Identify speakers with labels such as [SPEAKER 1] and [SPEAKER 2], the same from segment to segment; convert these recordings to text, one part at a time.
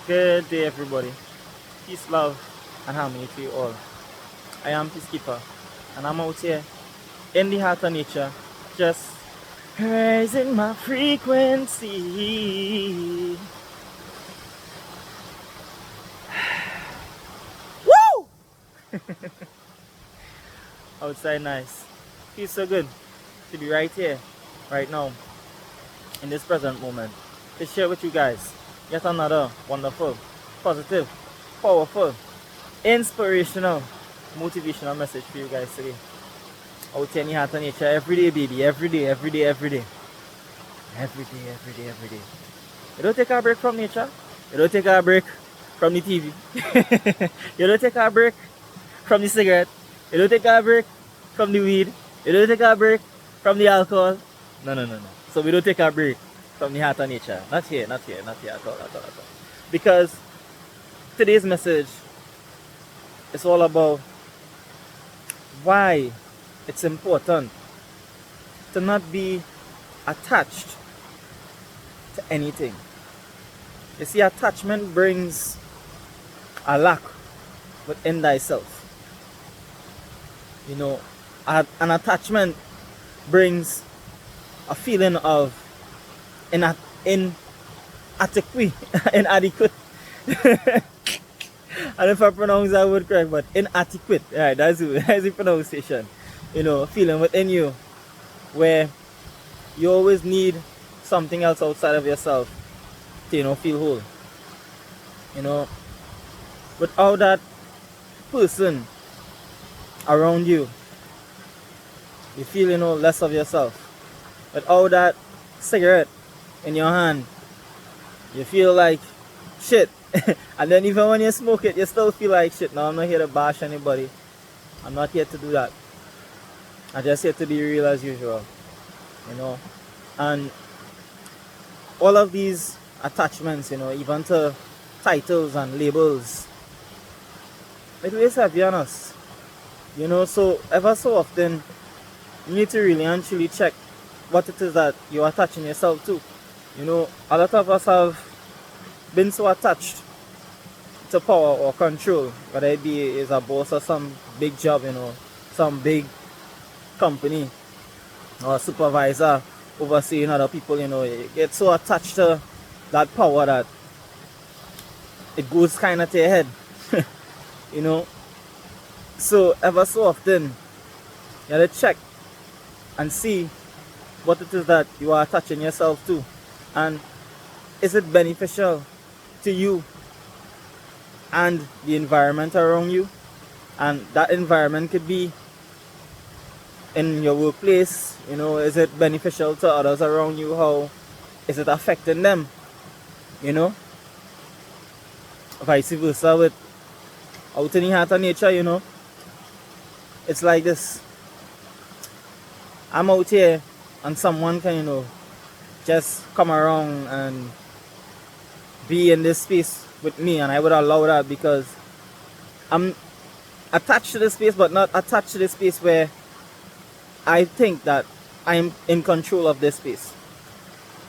[SPEAKER 1] Good day, everybody. Peace, love, and harmony to you all. I am Peacekeeper, and I'm out here in the heart of nature, just raising my frequency. Woo! Outside nice. Feels so good to be right here, right now, in this present moment, to share with you guys yet another wonderful, positive, powerful, inspirational, motivational message for you guys today. Out here in the heart of nature every day, baby. Every day, every day, every day. Every day, every day, every day. You don't take a break from nature. You don't take a break from the TV. You don't take a break from the cigarette. You don't take a break from the weed. You don't take a break from the alcohol. No, no, no, no. So we don't take a break from the heart of nature. Not here, not here, not here at all, at all, at all. Because today's message is all about why it's important to not be attached to anything. You see, attachment brings a lack within thyself. You know, an attachment brings a feeling of inadequate. Inadequate. I don't know if I pronounce that word correct, but inadequate. Yeah, that's the pronunciation. You know, a feeling within you where you always need something else outside of yourself to, you know, feel whole. You know, without that person around you, you feel, you know, less of yourself. Without that cigarette in your hand, you feel like shit. And then even when you smoke it, you still feel like shit. Now, I'm not here to bash anybody. I'm not here to do that. I'm just here to be real as usual. You know, and all of these attachments, you know, even to titles and labels, it weighs heavy on us. You know, so ever so often, you need to really and truly check what it is that you're attaching yourself to. You know, a lot of us have been so attached to power or control, whether it be is a boss or some big job, you know, some big company or a supervisor overseeing other people, you know, you get so attached to that power that it goes kind of to your head. You know, so ever so often you have to check and see what it is that you are attaching yourself to, and is it beneficial to you and the environment around you. And that environment could be in your workplace. You know, is it beneficial to others around you? How is it affecting them? You know, vice versa with out in the heart of nature. You know, it's like this. I'm out here and someone can, you know, just come around and be in this space with me, and I would allow that because I'm attached to the space, but not attached to the space where I think that I'm in control of this space.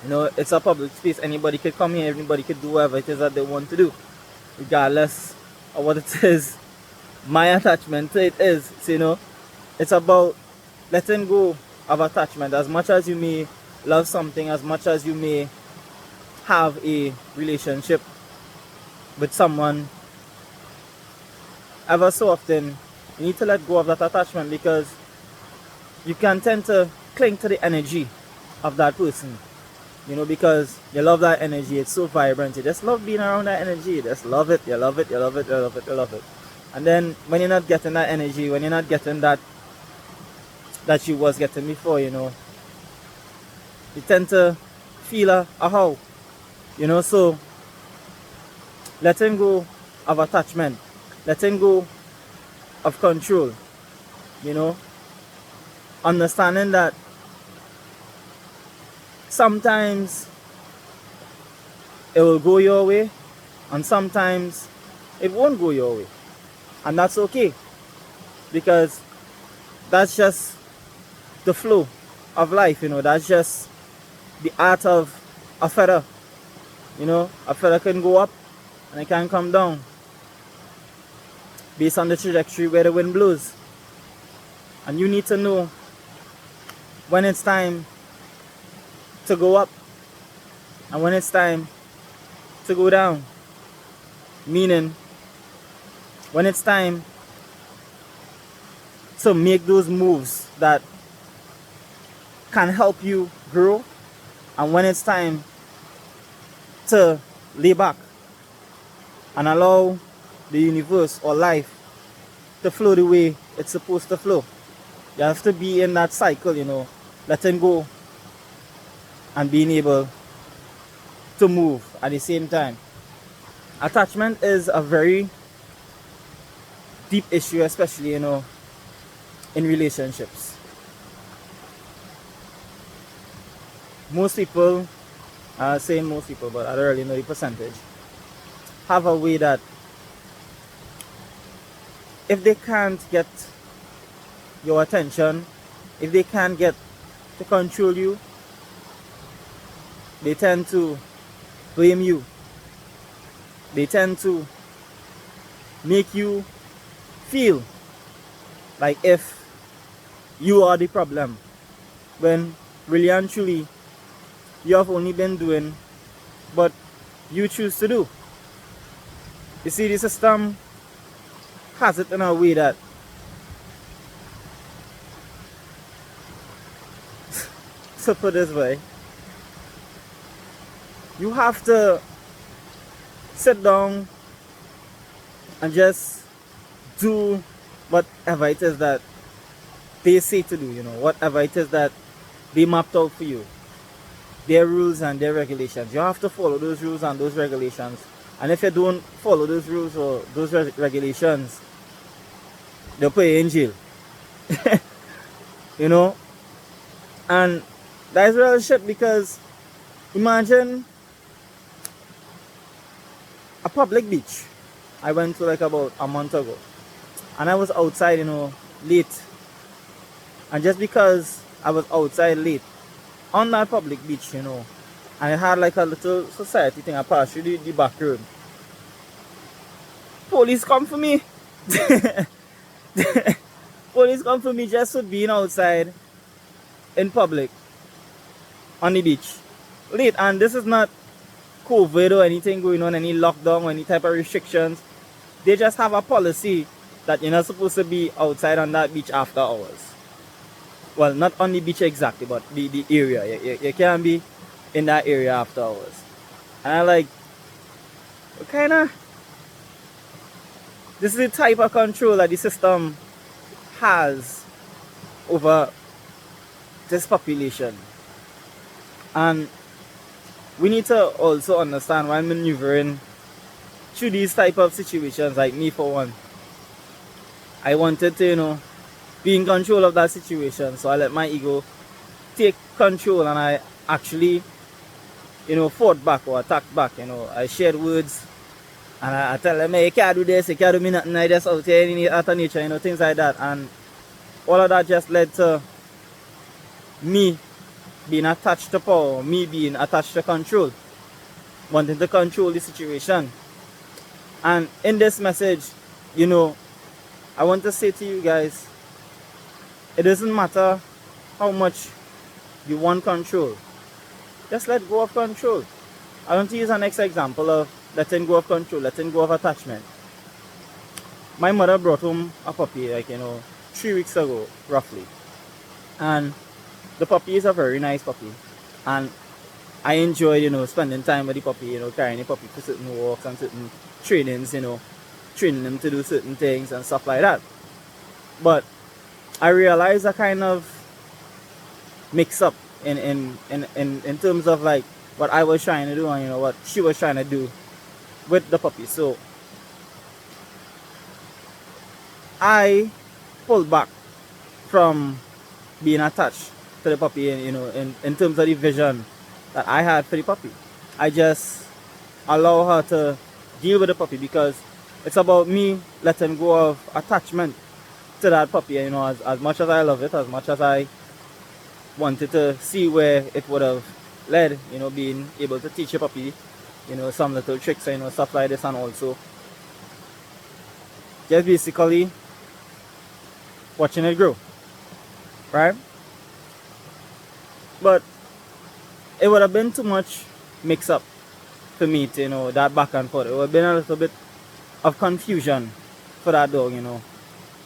[SPEAKER 1] You know, it's a public space. Anybody could come here, everybody could do whatever it is that they want to do, regardless of what it is my attachment to it is. So, you know, it's about letting go of attachment. As much as you may love something, as much as you may have a relationship with someone, ever so often you need to let go of that attachment, because you can tend to cling to the energy of that person, you know, because you love that energy. It's so vibrant. You just love being around that energy. You just love it. You love it. You love it. You love it. You love it. And then when you're not getting that energy, when you're not getting that you was getting before, you know, you tend to feel a how, you know. So letting go of attachment, letting go of control, you know, understanding that sometimes it will go your way and sometimes it won't go your way, and that's okay, because that's just the flow of life, you know. That's just the art of a feather. You know, a feather can go up and it can come down based on the trajectory where the wind blows. And you need to know when it's time to go up and when it's time to go down. Meaning, when it's time to make those moves that can help you grow, and when it's time to lay back and allow the universe or life to flow the way it's supposed to flow. You have to be in that cycle, letting go and being able to move at the same time. Attachment is a very deep issue, especially, in relationships. Most people, saying most people, but I don't really know the percentage, have a way that if they can't get your attention, if they can't get to control you, they tend to blame you. They tend to make you feel like if you are the problem, when really and truly you have only been doing what you choose to do. You see, the system has it in a way that to put this way, you have to sit down and just do whatever it is that they say to do, whatever it is that they mapped out for you, their rules and their regulations. You have to follow those rules and those regulations. And if you don't follow those rules or those regulations, they'll put you in jail. And that is real shit, because imagine a public beach I went to like about a month ago, and I was outside, late. And just because I was outside late on that public beach, and I had like a little society thing, I passed through the back road. Police come for me. Police come for me just for being outside in public on the beach late. And this is not COVID or anything going on, any lockdown or any type of restrictions. They just have a policy that you're not supposed to be outside on that beach after hours. Well, not on the beach exactly, but the area. You can't be in that area after hours. And I'm like, what kind of... This is the type of control that the system has over this population. And we need to also understand when maneuvering through these type of situations, like me for one. I wanted to, be in control of that situation, so I let my ego take control, and I actually, fought back or attacked back. I shared words, and I tell them, hey, you can't do this, you can't do me nothing, I just out here out of nature, things like that. And all of that just led to me being attached to power, me being attached to control, wanting to control the situation. And in this message, I want to say to you guys, it doesn't matter how much you want control. Just let go of control. I want to use an next example of letting go of control, letting go of attachment. My mother brought home a puppy, 3 weeks ago, roughly. And the puppy is a very nice puppy. And I enjoy, spending time with the puppy, carrying the puppy to certain walks and certain trainings, training them to do certain things and stuff like that. But I realized a kind of mix up in terms of like what I was trying to do and what she was trying to do with the puppy. So I pulled back from being attached to the puppy, in terms of the vision that I had for the puppy. I just allow her to deal with the puppy, because it's about me letting go of attachment to that puppy. As much as I love it, as much as I wanted to see where it would have led, being able to teach a puppy some little tricks, stuff like this, and also just basically watching it grow, right? But it would have been too much mix up for me to, that back and forth. It would have been a little bit of confusion for that dog,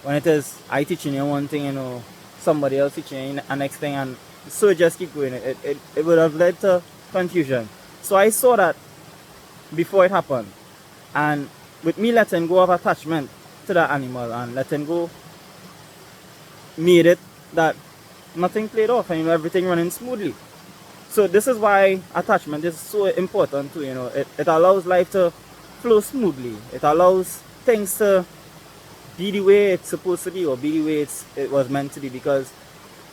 [SPEAKER 1] when it is I teaching you one thing, somebody else teaching you the next thing, and so it just keep going. It would have led to confusion. So I saw that before it happened, and with me letting go of attachment to that animal and letting go made it that nothing played off and everything running smoothly. So this is why attachment is so important too. It allows life to flow smoothly. It allows things to be the way it's supposed to be, or be the way it was meant to be, because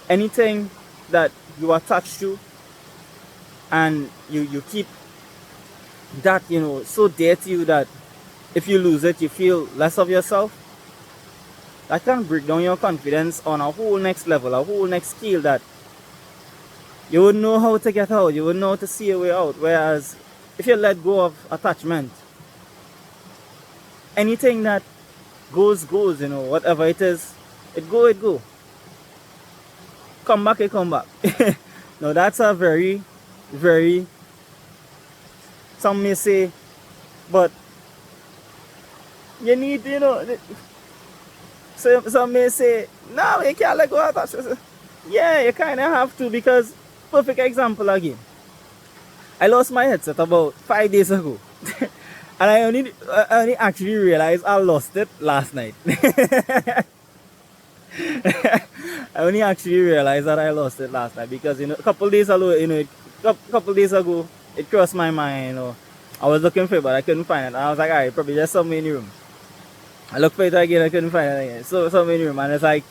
[SPEAKER 1] anything that you attach to and you keep that so dear to you that if you lose it you feel less of yourself, that can break down your confidence on a whole next level, a whole next scale, that you wouldn't know how to get out, you wouldn't know how to see a way out. Whereas if you let go of attachment, anything that goes, whatever it is, it go. Come back, it come back. Now that's a very, very, some may say, but you need, some may say, no, you can't let go of attachment. Yeah, you kind of have to, because, perfect example again, I lost my headset about 5 days ago. And I only actually realized I lost it last night. I only actually realized that I lost it last night because a couple days ago, it crossed my mind. I was looking for it, but I couldn't find it. And I was like, alright, probably just somewhere in the room. I looked for it again, I couldn't find it again. So somewhere in the room, and it's like,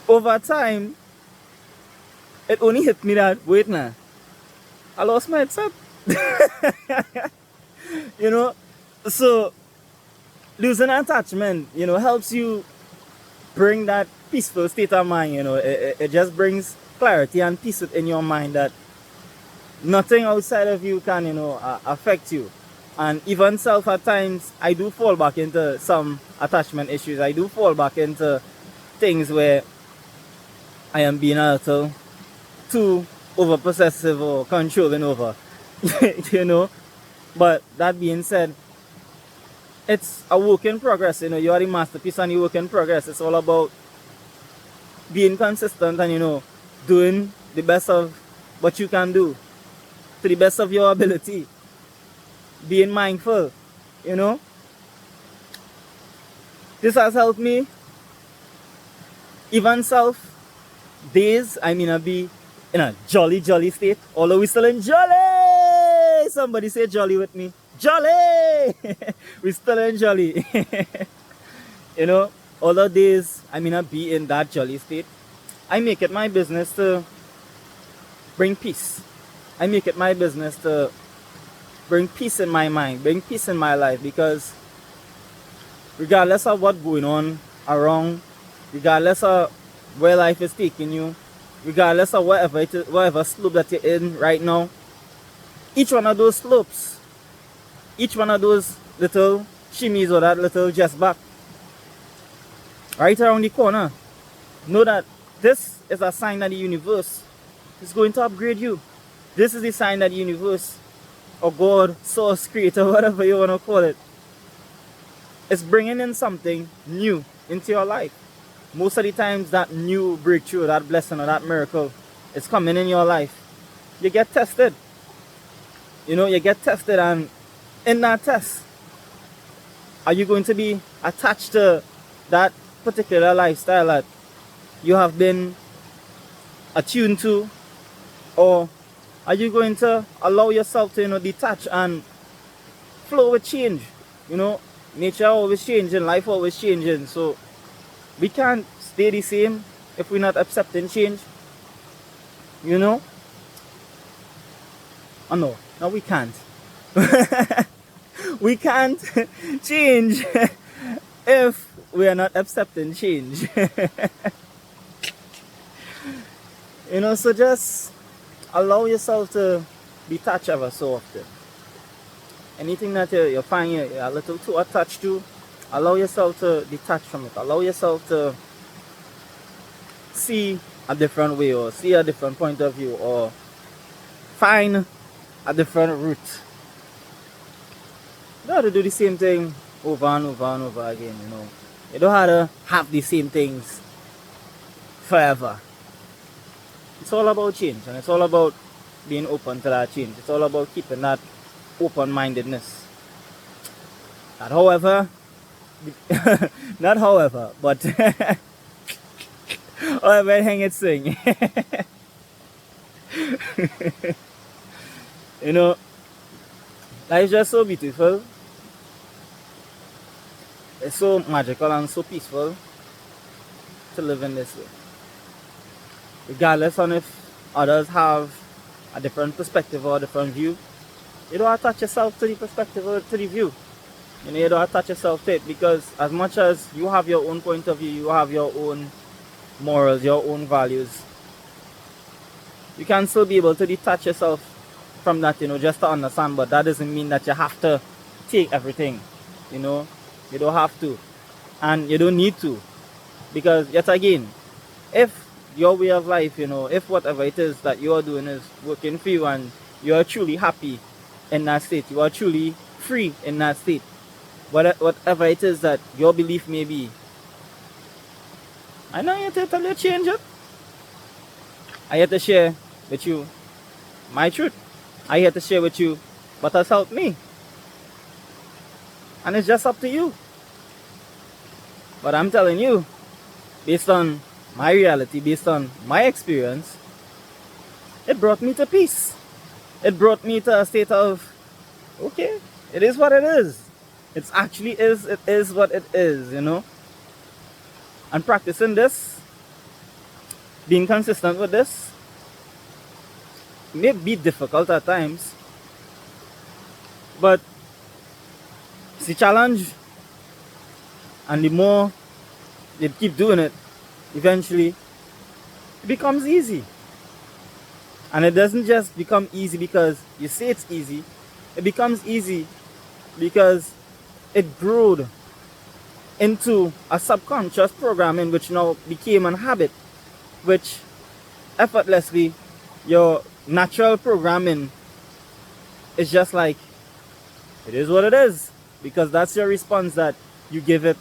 [SPEAKER 1] over time, it only hit me that, wait now, I lost my headset. So losing attachment, helps you bring that peaceful state of mind. It just brings clarity and peace within your mind that nothing outside of you can, affect you. And even self, at times, I do fall back into some attachment issues. I do fall back into things where I am being a little too over possessive or controlling over, But that being said, it's a work in progress. You are the masterpiece and you work in progress. It's all about being consistent and doing the best of what you can do to the best of your ability. Being mindful, This has helped me. Even self days, I be in a jolly state, although we still in jolly. Somebody say jolly with me. Jolly! We still in jolly. Although days I be in that jolly state, I make it my business to bring peace. I make it my business to bring peace in my mind, bring peace in my life, because regardless of what's going on around, regardless of where life is taking you, regardless of whatever slope that you're in right now, each one of those slopes, each one of those little shimmies or that little just back, right around the corner, know that this is a sign that the universe is going to upgrade you. This is the sign that the universe or God, source, creator, whatever you want to call it, is bringing in something new into your life. Most of the times that new breakthrough, that blessing or that miracle is coming in your life. You get tested. You get tested, and in that test, are you going to be attached to that particular lifestyle that you have been attuned to, or are you going to allow yourself to detach and flow with change? Nature always changing, life always changing, so we can't stay the same if we're not accepting change. Oh no, we can't. We can't change if we are not accepting change. So just allow yourself to detach ever so often. anything that you find you're a little too attached to, allow yourself to detach from it. Allow yourself to see a different way, or see a different point of view, or find a different route. You don't have to do the same thing over and over and over again, you know. You don't have to have the same things forever. It's all about change, and it's all about being open to that change. It's all about keeping that open-mindedness. Not however, not however, but however, hang it sing. You know, life's just so beautiful. It's so magical and so peaceful to live in this way. Regardless on if others have a different perspective or a different view, you don't attach yourself to the perspective or to the view. You know, you don't attach yourself to it, because as much as you have your own point of view, you have your own morals, your own values, you can still be able to detach yourself from that, you know, just to understand. But that doesn't mean that you have to take everything, you know. You don't have to, and you don't need to, because yet again, if your way of life, you know, if whatever it is that you are doing is working for you and you are truly happy in that state, you are truly free in that state, whatever it is that your belief may be, I know you to tell you change it. I have to share with you my truth. I have to share with you what has helped me. And it's just up to you. But I'm telling you, based on my reality, based on my experience, it brought me to peace. It brought me to a state of, okay, it is what it is. It is what it is, you know. And practicing this, being consistent with this, may be difficult at times, but it's a challenge, and the more you keep doing it, eventually it becomes easy. And it doesn't just become easy because you say it's easy. It becomes easy because it grew into a subconscious programming, which now became a habit, which effortlessly your natural programming is just like, it is what it is, because that's your response that you give it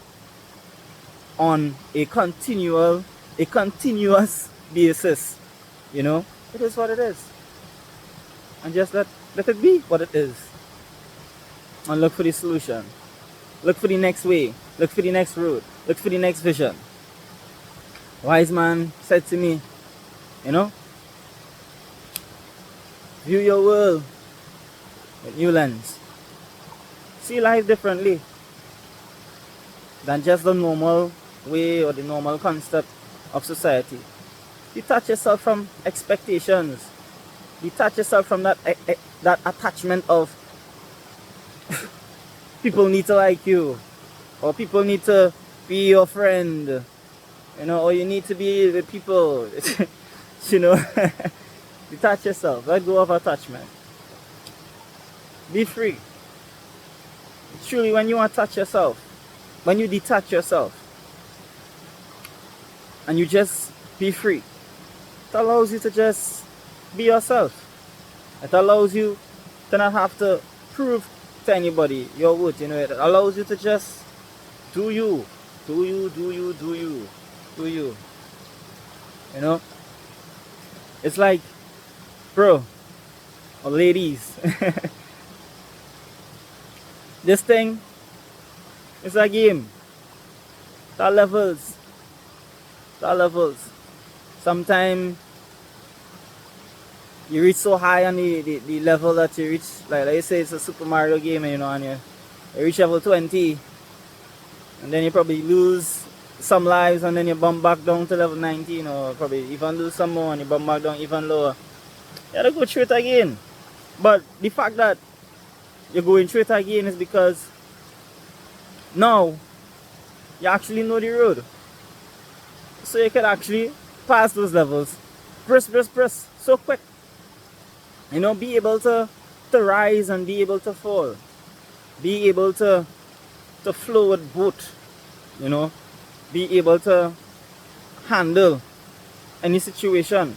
[SPEAKER 1] on a continuous basis. You know, it is what it is, and just let it be what it is, and look for the solution, look for the next way, look for the next road, look for the next vision. Wise man said to me, you know, view your world with new lens. See life differently than just the normal way or the normal concept of society. Detach yourself from expectations. Detach yourself from that attachment of people need to like you, or people need to be your friend, you know, or you need to be with people. You know, detach yourself. Let go of attachment. Be free. Truly, when you attach yourself, when you detach yourself, and you just be free, it allows you to just be yourself. It allows you to not have to prove to anybody your worth. You know, it allows you to just do you, do you, do you, do you, do you. You know, it's like, bro, or ladies, this thing is a game. There are levels. There are levels. Sometimes you reach so high on the level that you reach, like you say it's a Super Mario game, you know, and you reach level 20, and then you probably lose some lives, and then you bump back down to level 19, or probably even lose some more and you bump back down even lower. You gotta go through it again. But the fact that you're going through it again is because now you actually know the road, so you can actually pass those levels, press so quick, you know, be able to rise and be able to fall. Be able to flow with both, you know. Be able to handle any situation.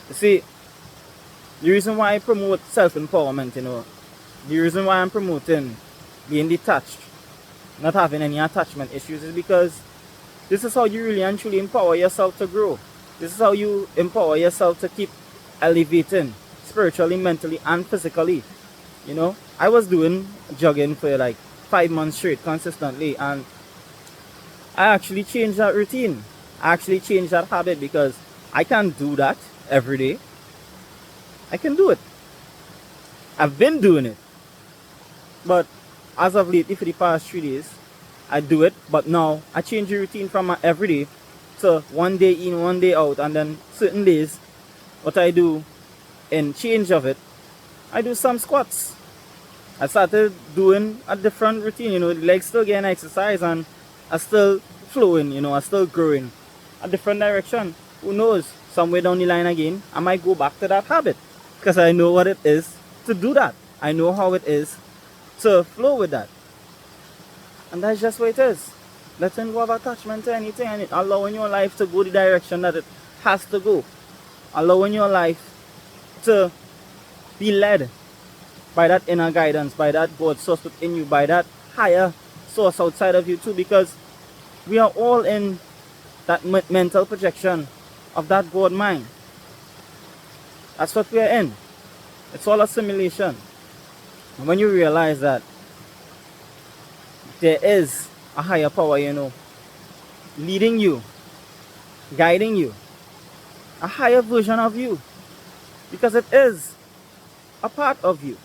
[SPEAKER 1] You see, the reason why I promote self-empowerment, you know, the reason why I'm promoting being detached, not having any attachment issues, is because this is how you really and truly empower yourself to grow. This is how you empower yourself to keep elevating spiritually, mentally, and physically. You know, I was doing jogging for like 5 months straight consistently, and I actually changed that routine. I actually changed that habit because I can't do that every day. I can do it. I've been doing it. But as of lately, for the past 3 days, I do it. But now I change the routine from my everyday to one day in, one day out. And then certain days, what I do in change of it, I do some squats. I started doing a different routine, you know, the legs still getting exercise and I still flowing, you know, I still growing a different direction. Who knows, somewhere down the line again, I might go back to that habit because I know what it is to do that. I know how it is to flow with that. And that's just what it is. Letting go of attachment to anything and allowing your life to go the direction that it has to go. Allowing your life to be led by that inner guidance, by that God source within you, by that higher source outside of you too, because we are all in that mental projection of that God mind. That's what we are in. It's all a simulation. And when you realize that there is a higher power, you know, leading you, guiding you, a higher version of you, because it is a part of you.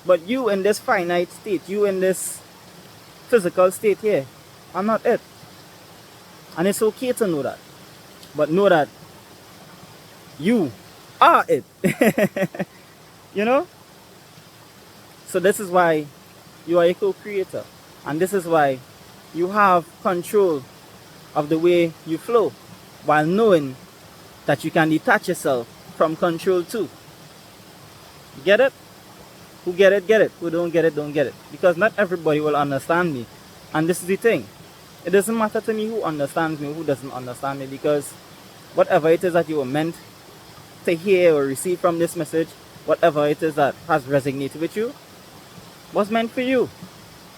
[SPEAKER 1] But you in this finite state, you in this physical state here, are not it. And it's okay to know that. But know that you are it. You know? So this is why you are a co-creator. And this is why you have control of the way you flow, while knowing that you can detach yourself from control too. Get it? Who get it, get it. Who don't get it, don't get it. Because not everybody will understand me. And this is the thing. It doesn't matter to me who understands me, who doesn't understand me, because whatever it is that you were meant to hear or receive from this message, whatever it is that has resonated with you, was meant for you.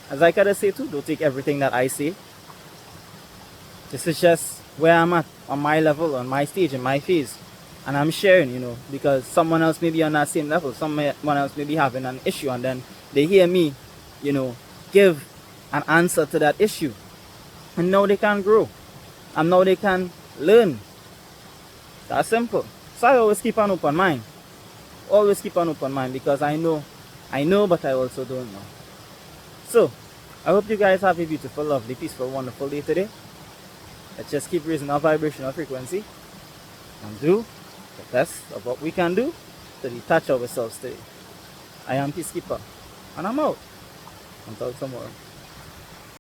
[SPEAKER 1] As I gotta say too, don't take everything that I say. This is just where I'm at, on my level, on my stage, in my phase. And I'm sharing, you know, because someone else may be on that same level. Someone else may be having an issue, and then they hear me, you know, give an answer to that issue. And now they can grow. And now they can learn. That's simple. So I always keep an open mind. Always keep an open mind, because I know, but I also don't know. So, I hope you guys have a beautiful, lovely, peaceful, wonderful day today. Let's just keep raising our vibrational frequency and do the best of what we can do to detach ourselves today. I am Peacekeeper, and I'm out. Until tomorrow.